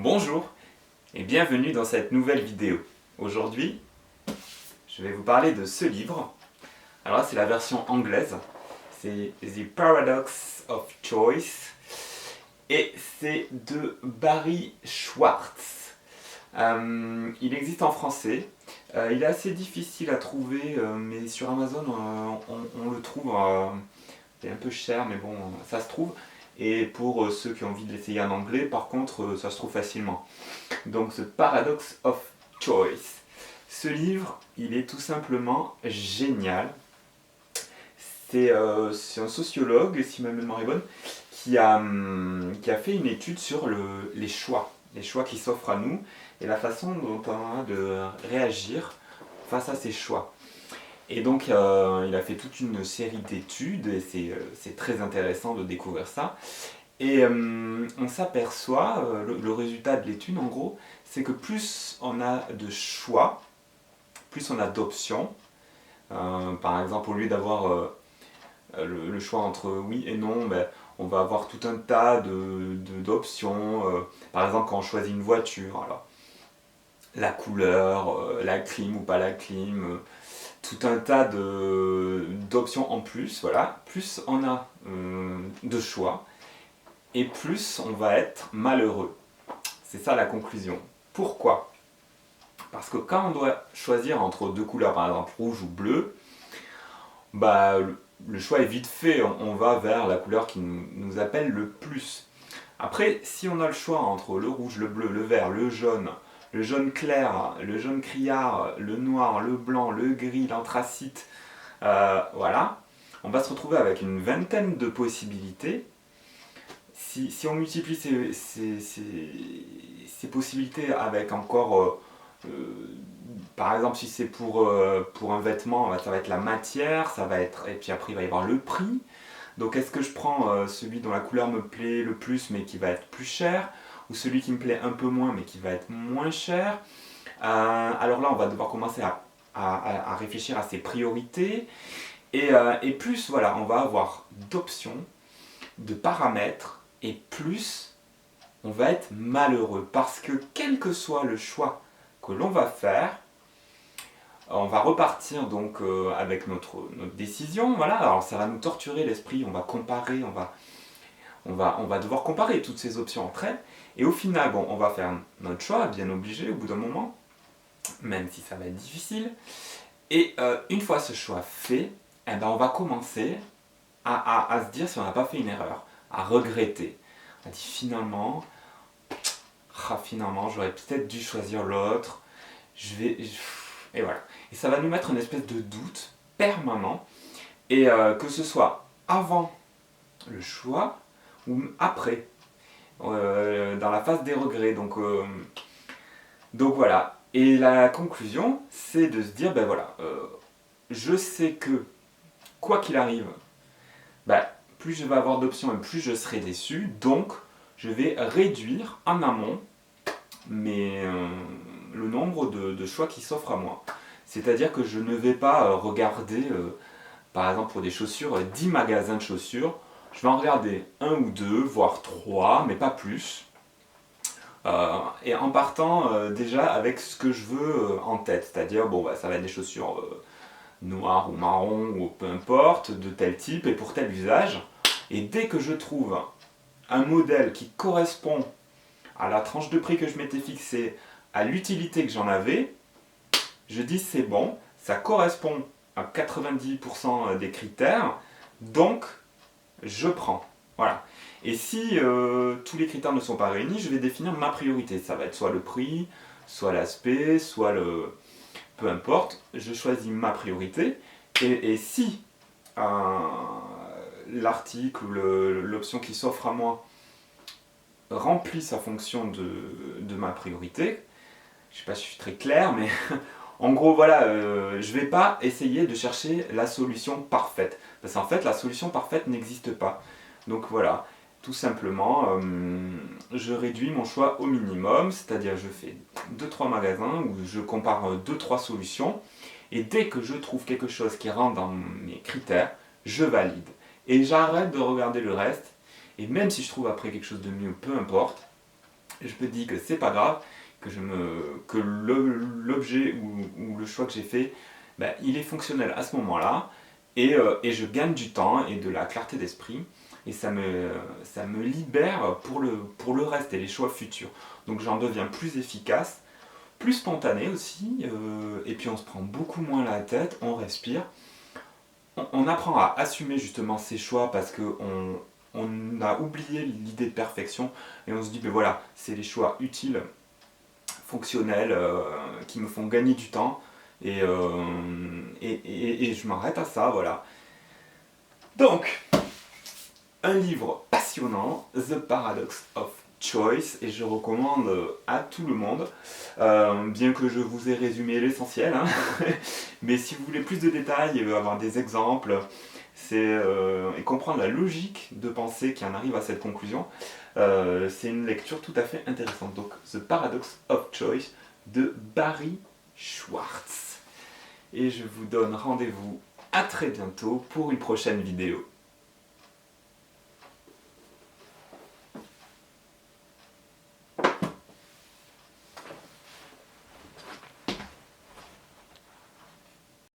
Bonjour et bienvenue dans cette nouvelle vidéo. Aujourd'hui, je vais vous parler de ce livre. Alors là, c'est la version anglaise. C'est The Paradox of Choice et c'est de Barry Schwartz. Il existe en français. Il est assez difficile à trouver, mais sur Amazon, on le trouve. C'est un peu cher, mais bon, ça se trouve. Et pour ceux qui ont envie de l'essayer en anglais, par contre, ça se trouve facilement. Donc, The Paradox of Choice. Ce livre, il est tout simplement génial. C'est un sociologue, si ma mémoire est bonne, qui a fait une étude sur les choix qui s'offrent à nous et la façon dont on a de réagir face à ces choix. Et donc, il a fait toute une série d'études et c'est très intéressant de découvrir ça. Et on s'aperçoit, le résultat de l'étude en gros, c'est que plus on a de choix, plus on a d'options. Par exemple, au lieu d'avoir le choix entre oui et non, ben, on va avoir tout un tas d'options. Par exemple, quand on choisit une voiture, alors, la couleur, la clim ou pas la clim, tout un tas d'options en plus. Voilà. Plus on a de choix, et plus on va être malheureux. C'est ça la conclusion. Pourquoi ? Parce que quand on doit choisir entre deux couleurs, par exemple rouge ou bleu, bah, le choix est vite fait, on va vers la couleur qui nous appelle le plus. Après, si on a le choix entre le rouge, le bleu, le vert, le jaune clair, le jaune criard, le noir, le blanc, le gris, l'anthracite, voilà, on va se retrouver avec une vingtaine de possibilités. Si on multiplie ces possibilités avec encore, par exemple, si c'est pour un vêtement, ça va être la matière, ça va être, et puis après il va y avoir le prix. Donc est-ce que je prends celui dont la couleur me plaît le plus mais qui va être plus cher, ou celui qui me plaît un peu moins mais qui va être moins cher? Alors là, on va devoir commencer à réfléchir à ses priorités, et plus voilà, on va avoir d'options, de paramètres, et plus on va être malheureux parce que quel que soit le choix que l'on va faire, on va repartir donc avec notre décision. Voilà, alors ça va nous torturer l'esprit, on va comparer, on va devoir comparer toutes ces options entre elles, et au final, bon, on va faire notre choix, bien obligé au bout d'un moment, même si ça va être difficile, et une fois ce choix fait, eh ben, on va commencer à se dire si on n'a pas fait une erreur, à regretter. On dit finalement, j'aurais peut-être dû choisir l'autre, et voilà. Et ça va nous mettre une espèce de doute permanent, et que ce soit avant le choix ou après, dans la phase des regrets. Donc voilà. Et la conclusion, c'est de se dire, ben voilà, je sais que quoi qu'il arrive, ben, plus je vais avoir d'options et plus je serai déçu, donc je vais réduire en amont le nombre de choix qui s'offrent à moi. C'est-à-dire que je ne vais pas regarder, par exemple pour des chaussures, 10 magasins de chaussures. Je vais en regarder un ou deux, voire trois, mais pas plus. Et en partant déjà avec ce que je veux en tête. C'est-à-dire, bon, bah, ça va être des chaussures noires ou marron, ou peu importe, de tel type et pour tel usage. Et dès que je trouve un modèle qui correspond à la tranche de prix que je m'étais fixée, à l'utilité que j'en avais, je dis c'est bon, ça correspond à 90% des critères, donc je prends. Voilà. Et si tous les critères ne sont pas réunis, je vais définir ma priorité. Ça va être soit le prix, soit l'aspect, soit le... peu importe, je choisis ma priorité. Et si l'article ou l'option qui s'offre à moi remplit sa fonction de ma priorité, je ne sais pas si je suis très clair, mais en gros, voilà, je ne vais pas essayer de chercher la solution parfaite. Parce qu'en fait, la solution parfaite n'existe pas. Donc voilà, tout simplement, je réduis mon choix au minimum, c'est-à-dire je fais 2-3 magasins où je compare 2-3 solutions, et dès que je trouve quelque chose qui rentre dans mes critères, je valide. Et j'arrête de regarder le reste, et même si je trouve après quelque chose de mieux, peu importe, je me dis que c'est pas grave, que l'objet ou le choix que j'ai fait, ben, il est fonctionnel à ce moment-là, et je gagne du temps et de la clarté d'esprit, et ça me libère pour le reste et les choix futurs. Donc j'en deviens plus efficace, plus spontané aussi, et puis on se prend beaucoup moins la tête, on respire. On apprend à assumer justement ses choix parce qu'on on a oublié l'idée de perfection et on se dit, ben voilà, c'est les choix utiles, fonctionnels, qui me font gagner du temps et je m'arrête à ça, voilà. Donc, un livre passionnant, The Paradox of Choice, et je recommande à tout le monde, bien que je vous ai résumé l'essentiel, hein. Mais si vous voulez plus de détails, avoir des exemples, et comprendre la logique de pensée qui en arrive à cette conclusion, c'est une lecture tout à fait intéressante. Donc, The Paradox of Choice de Barry Schwartz. Et je vous donne rendez-vous à très bientôt pour une prochaine vidéo.